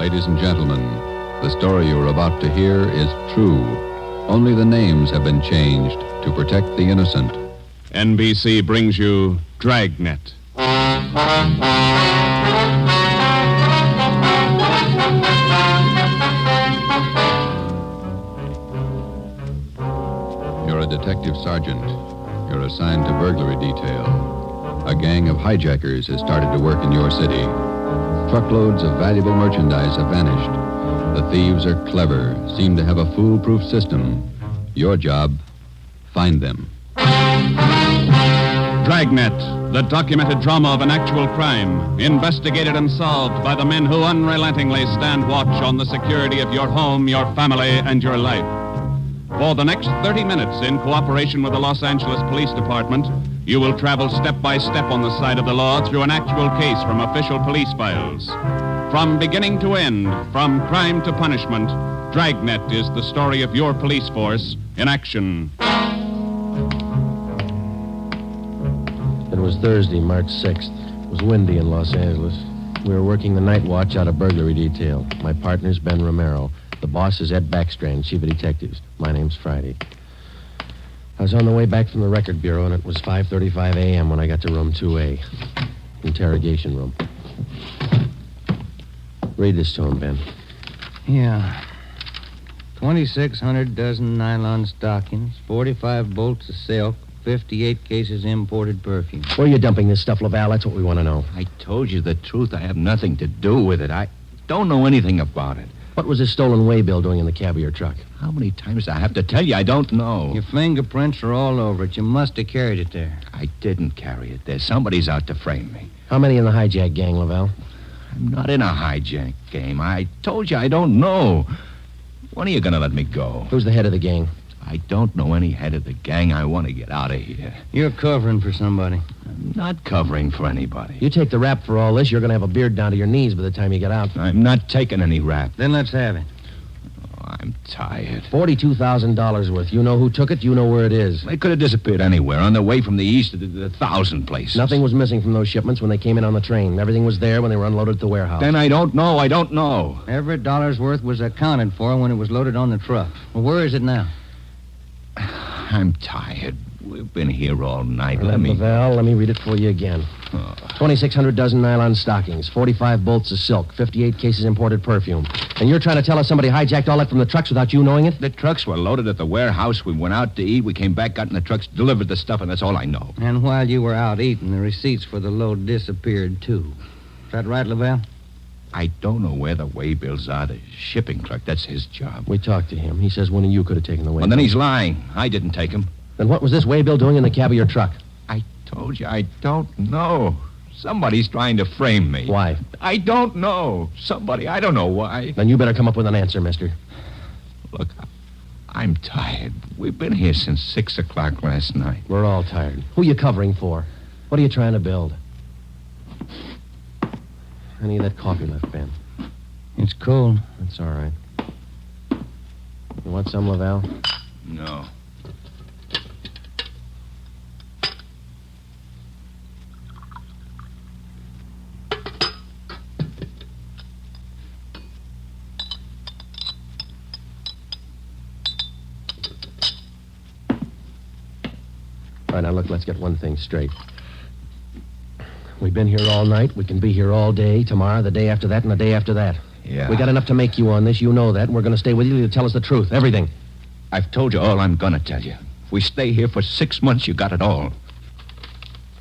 Ladies and gentlemen, the story you're about to hear is true. Only the names have been changed to protect the innocent. NBC brings you Dragnet. You're a detective sergeant. You're assigned to burglary detail. A gang of hijackers has started to work in your city. Truckloads of valuable merchandise have vanished. The thieves are clever, seem to have a foolproof system. Your job, find them. Dragnet, the documented drama of an actual crime, investigated and solved by the men who unrelentingly stand watch on the security of your home, your family, and your life. For the next 30 minutes, in cooperation with the Los Angeles Police Department, you will travel step by step on the side of the law through an actual case from official police files. From beginning to end, from crime to punishment, Dragnet is the story of your police force in action. It was Thursday, March 6th. It was windy in Los Angeles. We were working the night watch out of burglary detail. My partner's Ben Romero. The boss is Ed Backstrand, chief of detectives. My name's Friday. I was on the way back from the record bureau, and it was 5:35 a.m. when I got to room 2A. Interrogation room. Read this to him, Ben. Yeah. 2,600 dozen nylon stockings, 45 bolts of silk, 58 cases imported perfume. Where are you dumping this stuff, Laval? That's what we want to know. I told you the truth. I have nothing to do with it. I don't know anything about it. What was this stolen waybill doing in the cab of your truck? How many times do I have to tell you? I don't know. Your fingerprints are all over it. You must have carried it there. I didn't carry it there. Somebody's out to frame me. How many in the hijack gang, Laval? I'm not in a hijack game. I told you I don't know. When are you going to let me go? Who's the head of the gang? I don't know any head of the gang. I want to get out of here. You're covering for somebody. I'm not covering for anybody. You take the rap for all this, you're going to have a beard down to your knees by the time you get out. I'm not taking any rap. Then let's have it. Oh, I'm tired. $42,000 worth. You know who took it, you know where it is. They could have disappeared anywhere on their way from the east to the 1,000 places. Nothing was missing from those shipments when they came in on the train. Everything was there when they were unloaded at the warehouse. Then I don't know. I don't know. Every dollar's worth was accounted for when it was loaded on the truck. Well, where is it now? I'm tired. We've been here all night. Let me read it for you again. 2,600 dozen nylon stockings, 45 bolts of silk, 58 cases imported perfume. And you're trying to tell us somebody hijacked all that from the trucks without you knowing it? The trucks were loaded at the warehouse. We went out to eat. We came back, got in the trucks, delivered the stuff, and that's all I know. And while you were out eating, the receipts for the load disappeared, too. Is that right, Laval? I don't know where the waybills are. The shipping clerk, that's his job. We talked to him. He says one of you could have taken the waybill. Well, then he's lying. I didn't take him. Then what was this waybill doing in the cab of your truck? I told you, I don't know. Somebody's trying to frame me. Why? I don't know. Somebody, I don't know why. Then you better come up with an answer, mister. Look, I'm tired. We've been here since 6 o'clock last night. We're all tired. Who you covering for? What are you trying to build? Any of that coffee left, Ben? It's cold. That's all right. You want some, Laval? No. All right, now look, let's get one thing straight. We've been here all night. We can be here all day, tomorrow, the day after that, and the day after that. Yeah. We got enough to make you on this. You know that, and we're going to stay with you to tell us the truth, everything. I've told you all I'm going to tell you. If we stay here for 6 months, you got it all.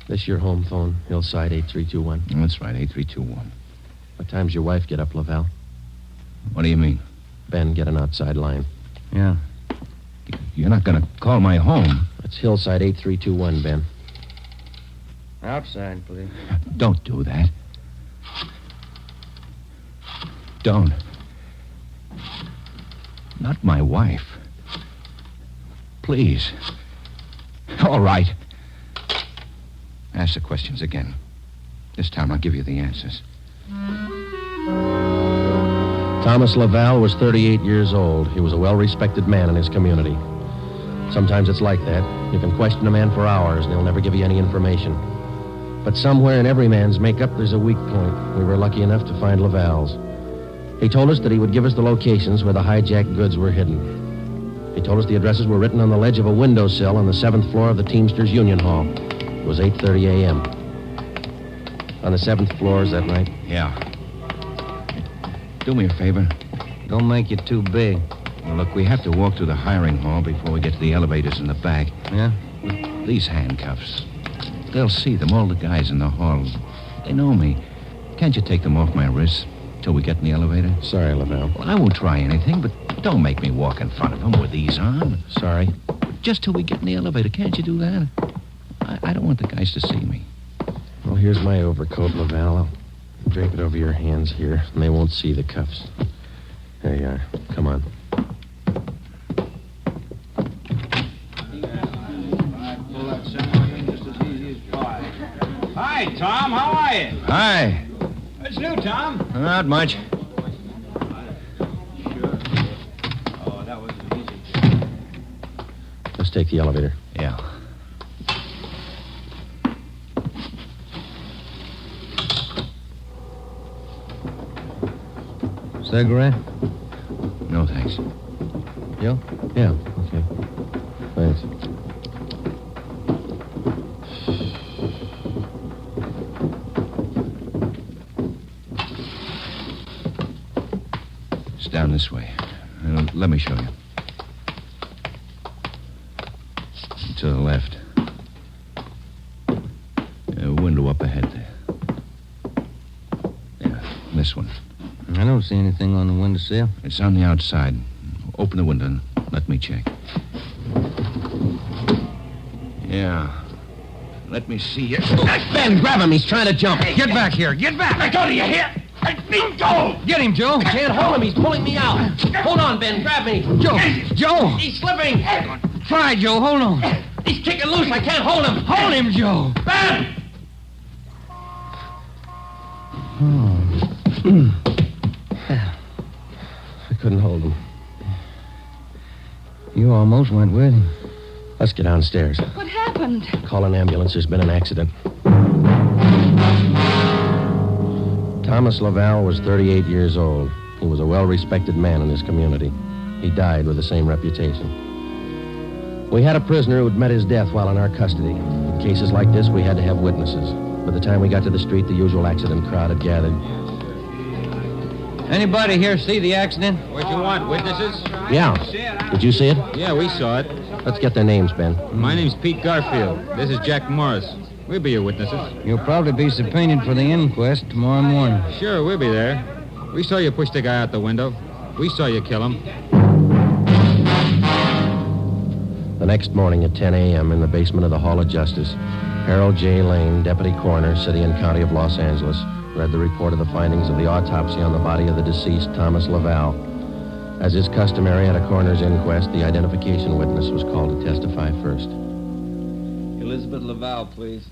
This your home phone, Hillside 8321. That's right, 8321. What time's your wife get up, Laval? What do you mean? Ben, get an outside line. Yeah. You're not going to call my home. That's Hillside 8321, Ben. Outside, please. Don't do that. Don't. Not my wife. Please. All right. Ask the questions again. This time I'll give you the answers. Thomas Laval was 38 years old. He was a well-respected man in his community. Sometimes it's like that. You can question a man for hours, and he'll never give you any information. But somewhere in every man's makeup, there's a weak point. We were lucky enough to find Laval's. He told us that he would give us the locations where the hijacked goods were hidden. He told us the addresses were written on the ledge of a windowsill on the 7th floor of the Teamsters Union Hall. It was 8:30 a.m. On the 7th floor, is that right? Yeah. Do me a favor. Don't make it too big. Well, look, we have to walk through the hiring hall before we get to the elevators in the back. Yeah? These handcuffs. They'll see them, all the guys in the hall. They know me. Can't you take them off my wrists till we get in the elevator? Sorry, Laval. Well, I won't try anything, but don't make me walk in front of them with these on. Sorry. Just till we get in the elevator. Can't you do that? I don't want the guys to see me. Well, here's my overcoat, Laval. I'll drape it over your hands here, and they won't see the cuffs. There you are. Come on. Hi, Tom. How are you? Hi. What's new, Tom? Not much. Oh, that was easy. Let's take the elevator. Yeah. Cigarette? No, thanks. You? Yeah, okay. Thanks. It's down this way. Let me show you. To the left. A window up ahead there. Yeah, this one. I don't see anything on the windowsill. It's on the outside. Open the window and let me check. Yeah. Let me see you. Ben, grab him. He's trying to jump. Get back here. Get back. Let go, do you hear? Go! Get him, Joe. I can't hold him. He's pulling me out. Hold on, Ben. Grab me. Joe. He's slipping. Try, Joe. Hold on. He's kicking loose. I can't hold him. Hold him, Joe. Ben! I couldn't hold him. You almost went with him. Let's get downstairs. What happened? Call an ambulance. There's been an accident. Thomas Laval was 38 years old. He was a well-respected man in his community. He died with the same reputation. We had a prisoner who'd met his death while in our custody. In cases like this, we had to have witnesses. By the time we got to the street, the usual accident crowd had gathered. Anybody here see the accident? What you want, witnesses? Yeah. Did you see it? Yeah, we saw it. Let's get their names, Ben. My name's Pete Garfield. This is Jack Morris. We'll be your witnesses. You'll probably be subpoenaed for the inquest tomorrow morning. Sure, we'll be there. We saw you push the guy out the window. We saw you kill him. The next morning at 10 a.m. in the basement of the Hall of Justice, Harold J. Lane, Deputy Coroner, City and County of Los Angeles, read the report of the findings of the autopsy on the body of the deceased Thomas Laval. As is customary at a coroner's inquest, the identification witness was called to testify first. Elizabeth Laval, please.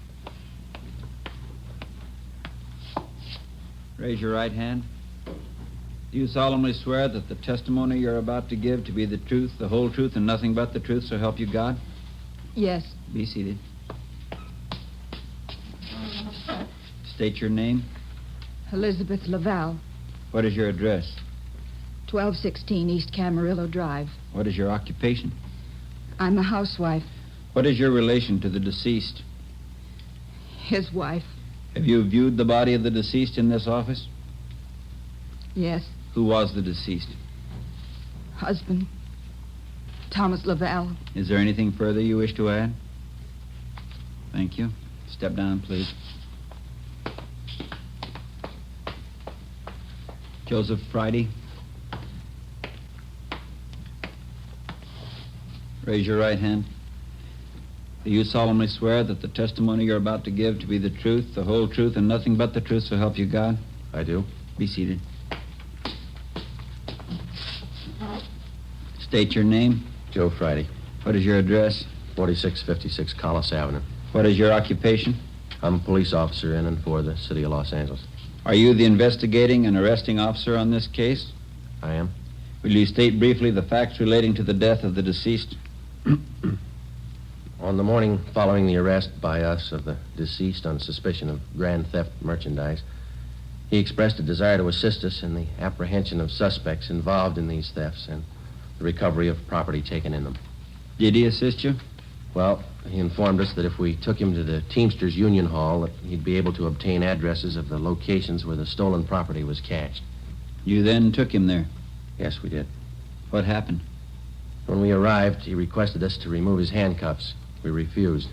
Raise your right hand. Do you solemnly swear that the testimony you're about to give to be the truth, the whole truth, and nothing but the truth, so help you God? Yes. Be seated. State your name. Elizabeth Laval, What is your address? 1216 East Camarillo Drive. What is your occupation? I'm a housewife. What is your relation to the deceased? His wife. Have you viewed the body of the deceased in this office? Yes. Who was the deceased? Husband. Thomas Laval. Is there anything further you wish to add? Thank you. Step down, please. Joseph Friday. Raise your right hand. Do you solemnly swear that the testimony you're about to give to be the truth, the whole truth, and nothing but the truth, so help you God? I do. Be seated. State your name. Joe Friday, What is your address? 4656 Collis Avenue. What is your occupation? I'm a police officer in and for the City of Los Angeles. Are you the investigating and arresting officer on this case? I am. Will you state briefly the facts relating to the death of the deceased? On the morning following the arrest by us of the deceased on suspicion of grand theft merchandise, He expressed a desire to assist us in the apprehension of suspects involved in these thefts and the recovery of property taken in them. Did he assist you? Well, he informed us that if we took him to the Teamsters Union Hall, that he'd be able to obtain addresses of the locations where the stolen property was cached. You then took him there. Yes, we did. What happened? When we arrived, he requested us to remove his handcuffs. We refused.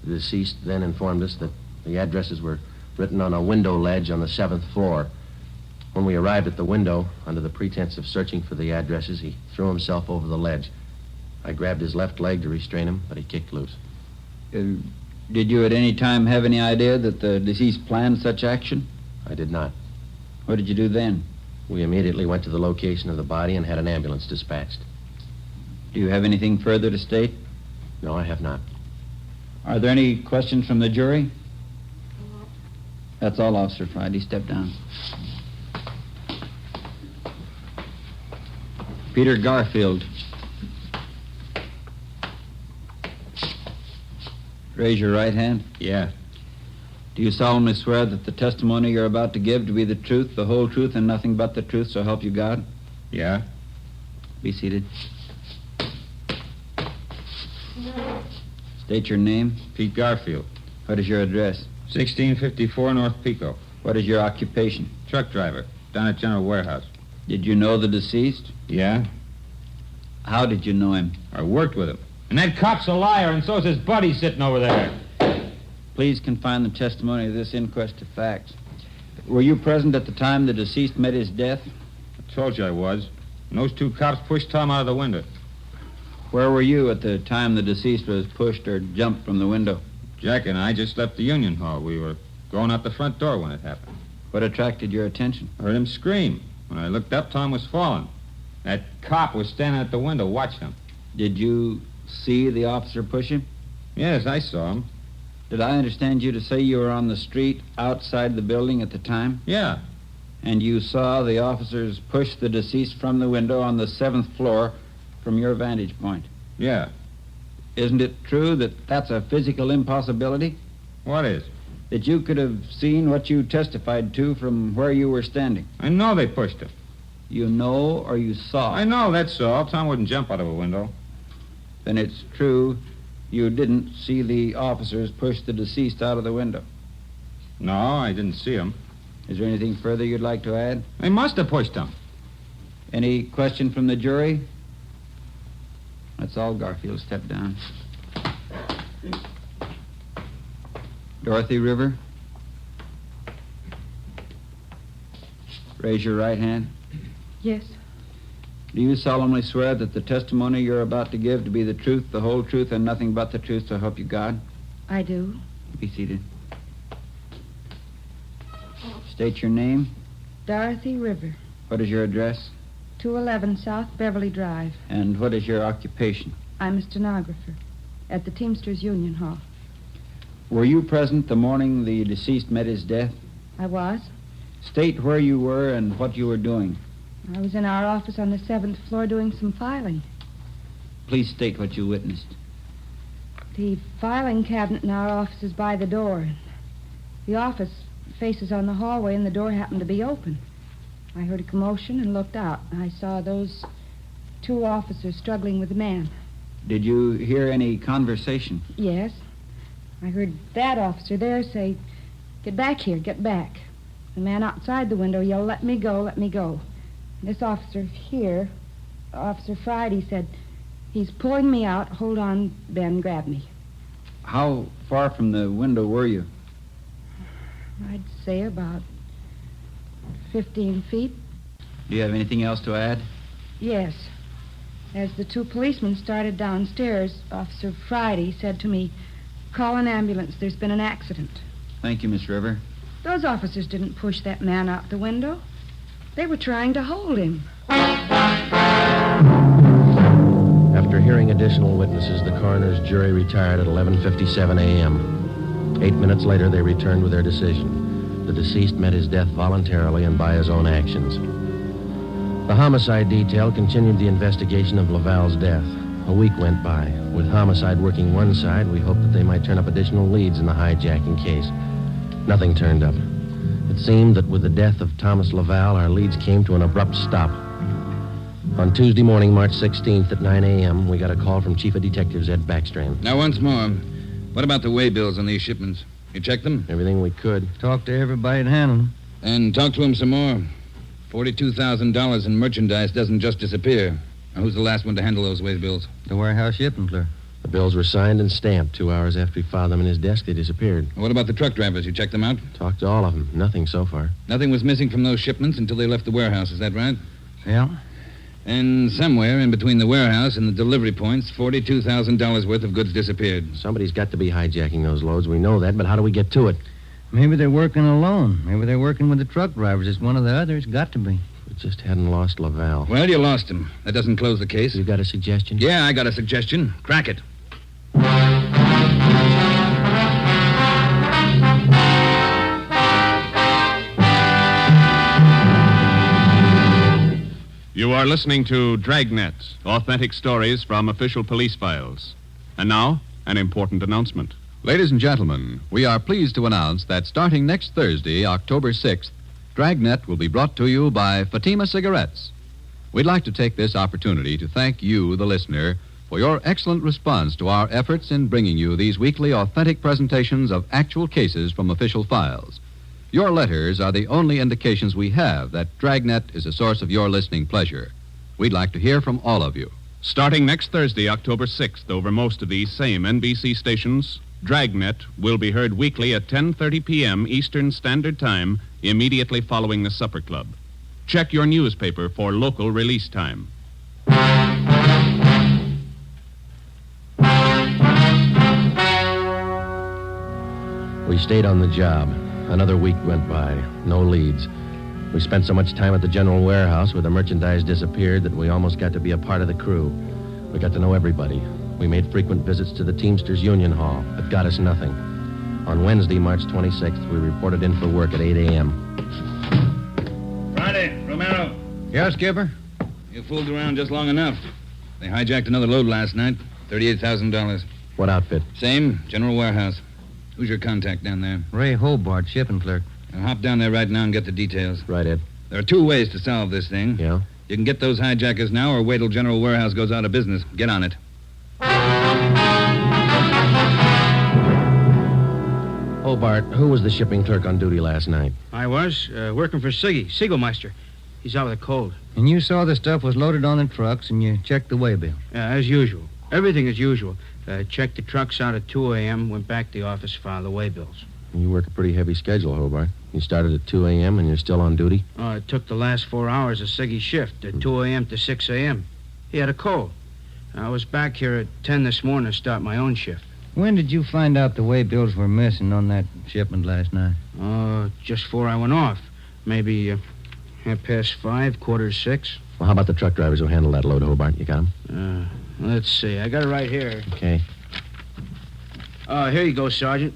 The deceased then informed us that the addresses were written on a window ledge on the 7th floor. When we arrived at the window, under the pretense of searching for the addresses, he threw himself over the ledge. I grabbed his left leg to restrain him, but he kicked loose. Did you at any time have any idea that the deceased planned such action? I did not. What did you do then? We immediately went to the location of the body and had an ambulance dispatched. Do you have anything further to state? No, I have not. Are there any questions from the jury? That's all, Officer Friday. Step down. Peter Garfield. Raise your right hand. Yeah. Do you solemnly swear that the testimony you're about to give to be the truth, the whole truth, and nothing but the truth, so help you God? Yeah? Be seated. State your name. Pete Garfield. What is your address? 1654 North Pico. What is your occupation? Truck driver. Down at General Warehouse. Did you know the deceased? Yeah? How did you know him? I worked with him. And that cop's a liar, and so's his buddy sitting over there. Please confine the testimony of this inquest to facts. Were you present at the time the deceased met his death? I told you I was. And those two cops pushed Tom out of the window. Where were you at the time the deceased was pushed or jumped from the window? Jack and I just left the Union Hall. We were going out the front door when it happened. What attracted your attention? I heard him scream. When I looked up, Tom was falling. That cop was standing at the window watching him. Did you see the officer push him? Yes, I saw him. Did I understand you to say you were on the street outside the building at the time? Yeah. And you saw the officers push the deceased from the window on the 7th floor from your vantage point? Yeah. Isn't it true that that's a physical impossibility? What is? That you could have seen what you testified to from where you were standing? I know they pushed him. You know or you saw? I know, that's all. Tom wouldn't jump out of a window. Then it's true you didn't see the officers push the deceased out of the window? No, I didn't see him. Is there anything further you'd like to add? They must have pushed him. Any question from the jury? That's all, Garfield. Step down. Dorothy River. Raise your right hand. Yes, Do you solemnly swear that the testimony you're about to give to be the truth, the whole truth, and nothing but the truth, so help you God? I do. Be seated. State your name. Dorothy River, What is your address? 211 South Beverly Drive. And what is your occupation? I'm a stenographer at the Teamsters Union Hall. Were you present the morning the deceased met his death? I was. State where you were and what you were doing. I was in our office on the 7th floor doing some filing. Please state what you witnessed. The filing cabinet in our office is by the door. The office faces on the hallway, and the door happened to be open. I heard a commotion and looked out. I saw those two officers struggling with a man. Did you hear any conversation? Yes. I heard that officer there say, "Get back here, get back." The man outside the window yelled, "Let me go, let me go." This officer here, Officer Friday, said, "He's pulling me out. Hold on, Ben, grab me." How far from the window were you? I'd say about 15 feet. Do you have anything else to add? Yes. As the two policemen started downstairs, Officer Friday said to me, "Call an ambulance. There's been an accident." Thank you, Miss River. Those officers didn't push that man out the window. They were trying to hold him. After hearing additional witnesses, the coroner's jury retired at 11:57 a.m. 8 minutes later, they returned with their decision. The deceased met his death voluntarily and by his own actions. The homicide detail continued the investigation of Laval's death. A week went by. With homicide working one side, we hoped that they might turn up additional leads in the hijacking case. Nothing turned up. At It seemed that with the death of Thomas Laval, our leads came to an abrupt stop. On Tuesday morning, March 16th at 9 a.m., we got a call from Chief of Detectives Ed Backstrand. Now, once more, what about the way bills on these shipments? You checked them? Everything we could. Talk to everybody that handled them. And talk to him some more. $42,000 in merchandise doesn't just disappear. Now, who's the last one to handle those way bills? The warehouse shipping clerk. The bills were signed and stamped. 2 hours after he filed them in his desk, they disappeared. What about the truck drivers? You checked them out? Talked to all of them. Nothing so far. Nothing was missing from those shipments until they left the warehouse. Is that right? Yeah. And somewhere in between the warehouse and the delivery points, $42,000 worth of goods disappeared. Somebody's got to be hijacking those loads. We know that, but how do we get to it? Maybe they're working alone. Maybe they're working with the truck drivers. It's one of the others. Got to be. We just hadn't lost Laval. Well, you lost him. That doesn't close the case. You got a suggestion? Yeah, I got a suggestion. Crack it. You are listening to Dragnet, authentic stories from official police files. And now, an important announcement. Ladies and gentlemen, we are pleased to announce that starting next Thursday, October 6th, Dragnet will be brought to you by Fatima Cigarettes. We'd like to take this opportunity to thank you, the listener, for your excellent response to our efforts in bringing you these weekly authentic presentations of actual cases from official files. Your letters are the only indications we have that Dragnet is a source of your listening pleasure. We'd like to hear from all of you. Starting next Thursday, October 6th, over most of these same NBC stations, Dragnet will be heard weekly at 10:30 p.m. Eastern Standard Time, immediately following the Supper Club. Check your newspaper for local release time. We stayed on the job. Another week went by. No leads. We spent so much time at the general warehouse where the merchandise disappeared that we almost got to be a part of the crew. We got to know everybody. We made frequent visits to the Teamsters Union Hall, but got us nothing. On Wednesday, March 26th, we reported in for work at 8 a.m. Friday, Romero. Yeah, Skipper? You fooled around just long enough. They hijacked another load last night. $38,000. What outfit? Same, general warehouse. Who's your contact down there? Ray Hobart, shipping clerk. I'll hop down there right now and get the details. Right, Ed. There are 2 ways to solve this thing. Yeah? You can get those hijackers now or wait till General Warehouse goes out of business. Get on it. Hobart, who was the shipping clerk on duty last night? I was, working for Siegelmeister. He's out with a cold. And you saw the stuff was loaded on the trucks and you checked the waybill. As usual. Everything as usual. Checked the trucks out at 2 a.m., went back to the office, filed the waybills. You work a pretty heavy schedule, Hobart. You started at 2 a.m. and you're still on duty? It took the last 4 hours of Siggy's shift, at 2 a.m. to 6 a.m. He had a cold. I was back here at 10 this morning to start my own shift. When did you find out the waybills were missing on that shipment last night? Just before I went off. Maybe 5:30, 5:45. Well, how about the truck drivers who handled that load, Hobart? You got them? Let's see. I got it right here. Okay. Here you go, Sergeant.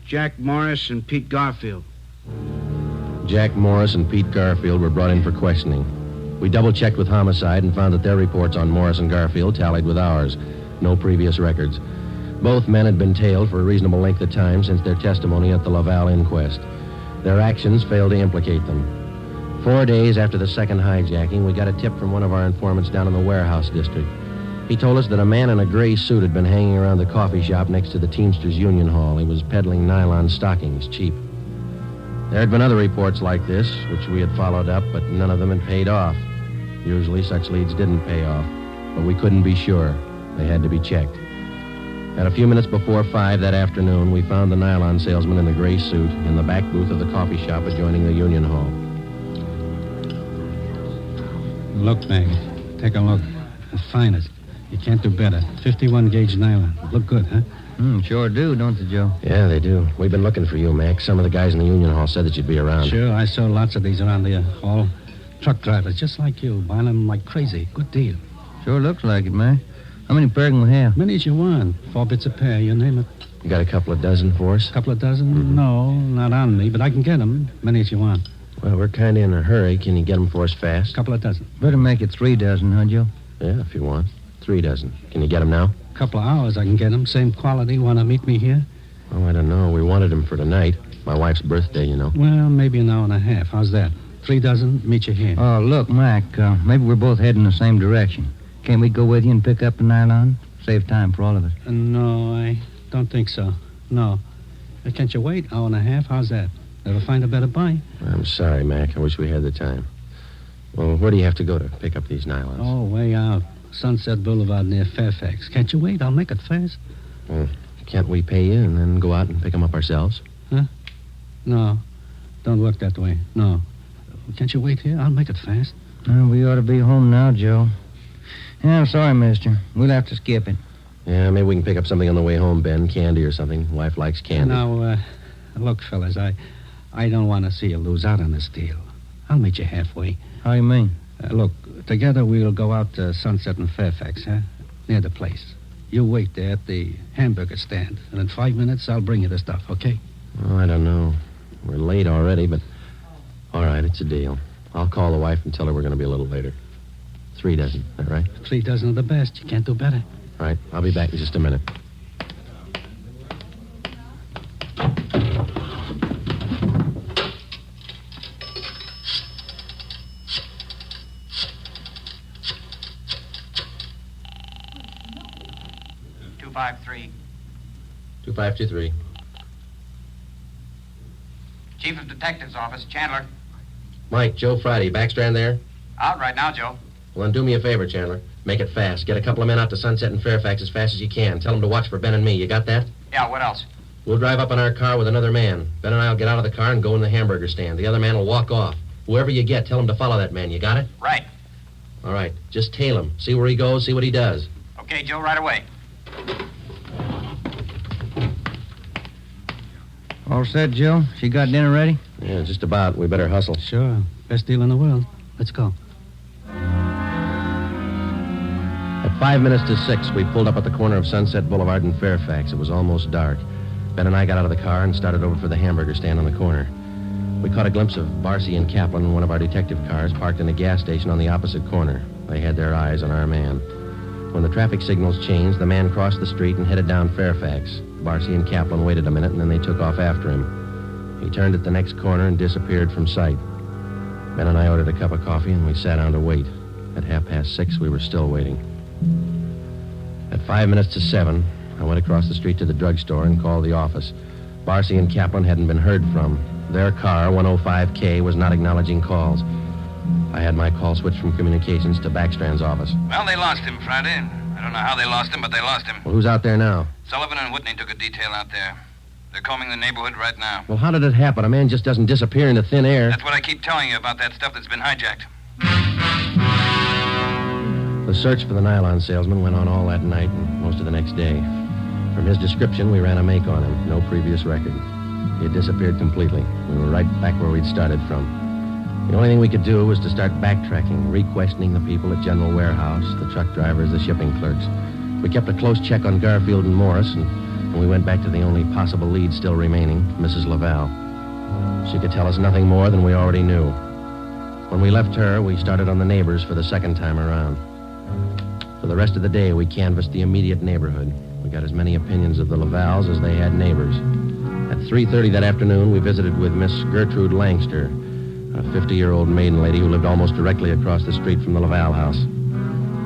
Jack Morris and Pete Garfield. Jack Morris and Pete Garfield were brought in for questioning. We double-checked with Homicide and found that their reports on Morris and Garfield tallied with ours. No previous records. Both men had been tailed for a reasonable length of time since their testimony at the Laval inquest. Their actions failed to implicate them. 4 days after the second hijacking, we got a tip from one of our informants down in the warehouse district. He told us that a man in a gray suit had been hanging around the coffee shop next to the Teamsters Union Hall. He was peddling nylon stockings, cheap. There had been other reports like this, which we had followed up, but none of them had paid off. Usually such leads didn't pay off, but we couldn't be sure. They had to be checked. At a few minutes before 5 that afternoon, we found the nylon salesman in the gray suit in the back booth of the coffee shop adjoining the Union Hall. Look, Mag. Take a look. The finest. You can't do better. 51-gauge nylon. Look good, huh? Sure do, don't they, Joe? Yeah, they do. We've been looking for you, Mac. Some of the guys in the Union Hall said that you'd be around. Sure, I saw lots of these around the hall. Truck drivers, just like you, buying them like crazy. Good deal. Sure looks like it, man. How many pair can we have? Many as you want. 4 bits a pair, you name it. You got a couple of dozen for us? Couple of dozen? No, not on me, but I can get them. Many as you want. Well, we're kind of in a hurry. Can you get them for us fast? Couple of dozen. Better make it 3 dozen, huh, Joe? Yeah, if you want. 3 dozen. Can you get them now? Couple of hours I can get them. Same quality. Want to meet me here? Oh, I don't know. We wanted him for tonight. My wife's birthday, you know. Well, maybe an hour and a half. How's that? 3 dozen, meet you here. Oh, look, Mac, maybe we're both heading the same direction. Can't we go with you and pick up the nylon? Save time for all of us. No, I don't think so. No. Can't you wait? Hour and a half? How's that? Ever find a better buy? I'm sorry, Mac. I wish we had the time. Well, where do you have to go to pick up these nylons? Oh, way out. Sunset Boulevard near Fairfax. Can't you wait? I'll make it fast. Well, can't we pay you and then go out and pick them up ourselves? Huh? No. Don't work that way. No. Can't you wait here? I'll make it fast. We ought to be home now, Joe. Yeah, I'm sorry, mister. We'll have to skip it. Yeah, maybe we can pick up something on the way home, Ben. Candy or something. Wife likes candy. Now, look, fellas, I don't want to see you lose out on this deal. I'll meet you halfway. How you mean? Look, together we'll go out to Sunset and Fairfax, huh? Near the place. You wait there at the hamburger stand, and in 5 minutes I'll bring you the stuff, okay? Oh, I don't know. We're late already, but... All right, it's a deal. I'll call the wife and tell her we're going to be a little later. 3 dozen, is that right? 3 dozen of the best. You can't do better. All right, I'll be back in just a minute. Three. 2523. Chief of Detectives Office, Chandler. Mike, Joe Friday, Backstrand there? Out right now, Joe. Well, then do me a favor, Chandler. Make it fast. Get a couple of men out to Sunset and Fairfax as fast as you can. Tell them to watch for Ben and me. You got that? Yeah, what else? We'll drive up in our car with another man. Ben and I will get out of the car and go in the hamburger stand. The other man will walk off. Whoever you get, tell him to follow that man. You got it? Right. All right. Just tail him. See where he goes, see what he does. Okay, Joe, right away. All set, Joe? She got dinner ready? Yeah, just about. We better hustle. Sure. Best deal in the world. Let's go. At 5 minutes to 6, we pulled up at the corner of Sunset Boulevard and Fairfax. It was almost dark. Ben and I got out of the car and started over for the hamburger stand on the corner. We caught a glimpse of Barcy and Kaplan in one of our detective cars parked in a gas station on the opposite corner. They had their eyes on our man. When the traffic signals changed, the man crossed the street and headed down Fairfax. Barcy and Kaplan waited a minute, and then they took off after him. He turned at the next corner and disappeared from sight. Ben and I ordered a cup of coffee, and we sat down to wait. At 6:30, we were still waiting. At 5 minutes to 7, I went across the street to the drugstore and called the office. Barcy and Kaplan hadn't been heard from. Their car, 105K, was not acknowledging calls. I had my call switched from communications to Backstrand's office. Well, they lost him Friday. I don't know how they lost him, but they lost him. Well, who's out there now? Sullivan and Whitney took a detail out there. They're combing the neighborhood right now. Well, how did it happen? A man just doesn't disappear into thin air. That's what I keep telling you about that stuff that's been hijacked. The search for the nylon salesman went on all that night and most of the next day. From his description, we ran a make on him. No previous record. He had disappeared completely. We were right back where we'd started from. The only thing we could do was to start backtracking, re-questioning the people at General Warehouse, the truck drivers, the shipping clerks. We kept a close check on Garfield and Morris, and we went back to the only possible lead still remaining, Mrs. Laval. She could tell us nothing more than we already knew. When we left her, we started on the neighbors for the second time around. For the rest of the day, we canvassed the immediate neighborhood. We got as many opinions of the Lavals as they had neighbors. At 3:30 that afternoon, we visited with Miss Gertrude Langster, a 50-year-old maiden lady who lived almost directly across the street from the Laval house.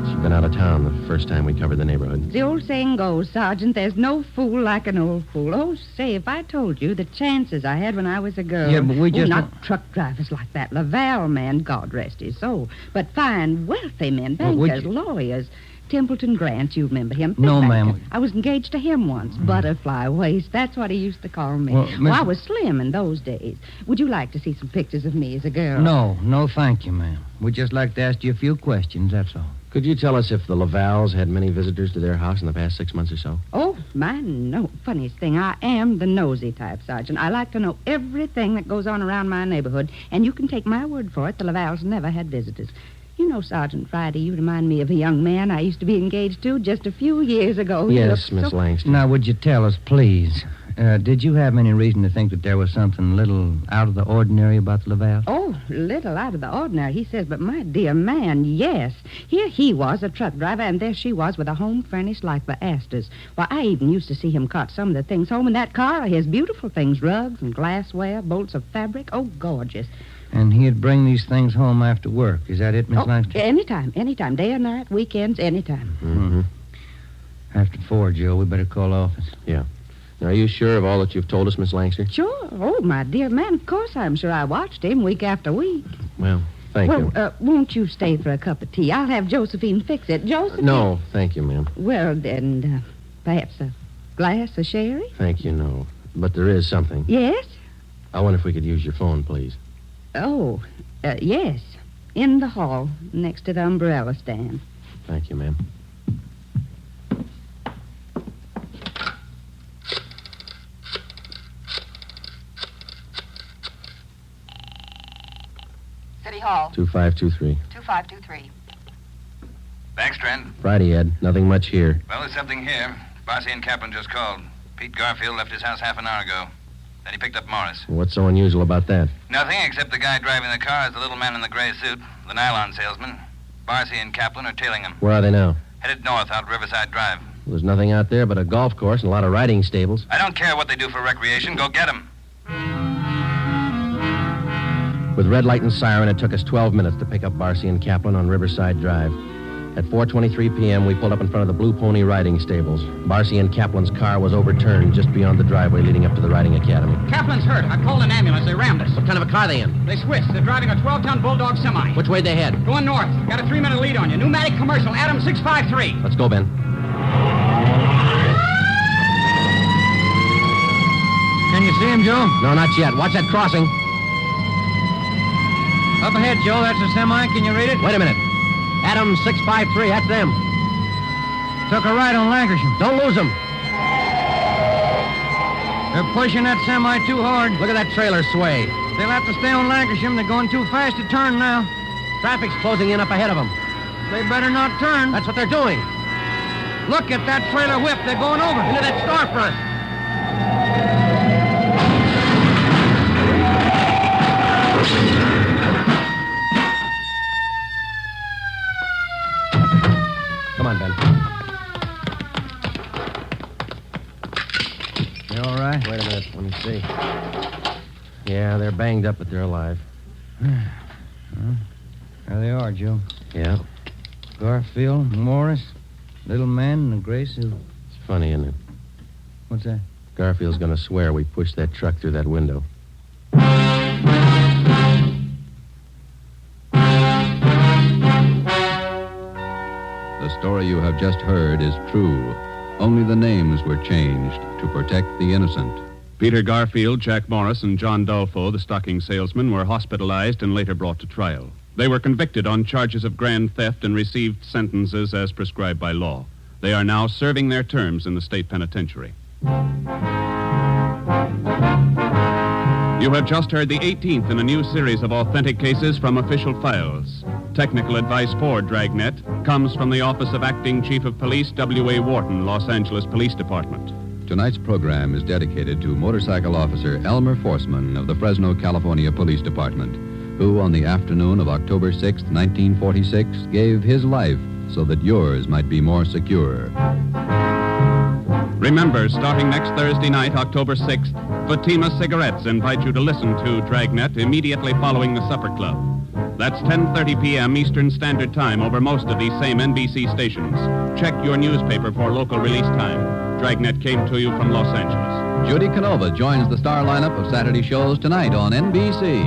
She'd been out of town the first time we covered the neighborhood. The old saying goes, Sergeant, there's no fool like an old fool. Oh, say, if I told you the chances I had when I was a girl. Yeah, but we just... not truck drivers like that. Laval man, God rest his soul. But fine, wealthy men, bankers, lawyers. Templeton Grant, you remember him? No, ma'am. I was engaged to him once. Butterfly waist, that's what he used to call me. Well, I was slim in those days. Would you like to see some pictures of me as a girl? No, thank you, ma'am. We'd just like to ask you a few questions, that's all. Could you tell us if the Lavals had many visitors to their house in the past 6 months or so? Oh, my, no. Funniest thing, I am the nosy type, Sergeant. I like to know everything that goes on around my neighborhood, and you can take my word for it, the Lavals never had visitors. You know, Sergeant Friday, you remind me of a young man I used to be engaged to just a few years ago. Yes, Miss Langston. Now, would you tell us, please? Did you have any reason to think that there was something little out of the ordinary about the Laval? Oh, little out of the ordinary, he says, but my dear man, yes. Here he was, a truck driver, and there she was with a home furnished like the Astors. Why, I even used to see him cart some of the things home in that car, his beautiful things, rugs and glassware, bolts of fabric. Oh, gorgeous. And he'd bring these things home after work. Is that it, Miss Langston? Anytime, day or night, weekends, anytime. Mm-hmm. After 4, Joe, we better call office. Yeah. Now, are you sure of all that you've told us, Miss Langster? Sure. Oh, my dear man, of course I'm sure. I watched him week after week. Well, thank you. Won't you stay for a cup of tea? I'll have Josephine fix it. Josephine? No, thank you, ma'am. Well, then, perhaps a glass of sherry? Thank you, no. But there is something. Yes? I wonder if we could use your phone, please. Oh, yes. In the hall, next to the umbrella stand. Thank you, ma'am. City Hall. 2523. 2523. Backstrand. Friday, Ed. Nothing much here. Well, there's something here. Barcy and Kaplan just called. Pete Garfield left his house half an hour ago. Then he picked up Morris. What's so unusual about that? Nothing, except the guy driving the car is the little man in the gray suit, the nylon salesman. Barcy and Kaplan are tailing him. Where are they now? Headed north out Riverside Drive. Well, there's nothing out there but a golf course and a lot of riding stables. I don't care what they do for recreation. Go get them. With red light and siren, it took us 12 minutes to pick up Barcy and Kaplan on Riverside Drive. At 4:23 p.m., we pulled up in front of the Blue Pony riding stables. Barcy and Kaplan's car was overturned just beyond the driveway leading up to the riding academy. Kaplan's hurt. I called an ambulance. They rammed us. What kind of a car are they in? They switched. They're driving a 12-ton Bulldog semi. Which way they head? Going north. Got a 3-minute lead on you. Pneumatic commercial. Adam 653. Let's go, Ben. Can you see him, Joe? No, not yet. Watch that crossing. Up ahead, Joe. That's a semi. Can you read it? Wait a minute. Adam 653. That's them. Took a right on Lancashire. Don't lose them. They're pushing that semi too hard. Look at that trailer sway. They'll have to stay on Lancashire. They're going too fast to turn now. Traffic's closing in up ahead of them. They better not turn. That's what they're doing. Look at that trailer whip. They're going over. Into that storefront. Come on, Ben. You all right? Wait a minute. Let me see. Yeah, they're banged up, but they're alive. There they are, Joe. Yeah. Garfield, Morris, little man in the gray suit. It's funny, isn't it? What's that? Garfield's going to swear we pushed that truck through that window. The story you have just heard is true. Only the names were changed to protect the innocent. Peter Garfield, Jack Morris, and John Dolfo, the stocking salesman, were hospitalized and later brought to trial. They were convicted on charges of grand theft and received sentences as prescribed by law. They are now serving their terms in the state penitentiary. You have just heard the 18th in a new series of authentic cases from official files. Technical advice for Dragnet comes from the Office of Acting Chief of Police W.A. Wharton, Los Angeles Police Department. Tonight's program is dedicated to motorcycle officer Elmer Forsman of the Fresno, California Police Department, who on the afternoon of October 6, 1946, gave his life so that yours might be more secure. Remember, starting next Thursday night, October 6th, Fatima Cigarettes invite you to listen to Dragnet immediately following the Supper Club. That's 10:30 p.m. Eastern Standard Time over most of these same NBC stations. Check your newspaper for local release time. Dragnet came to you from Los Angeles. Judy Canova joins the star lineup of Saturday shows tonight on NBC.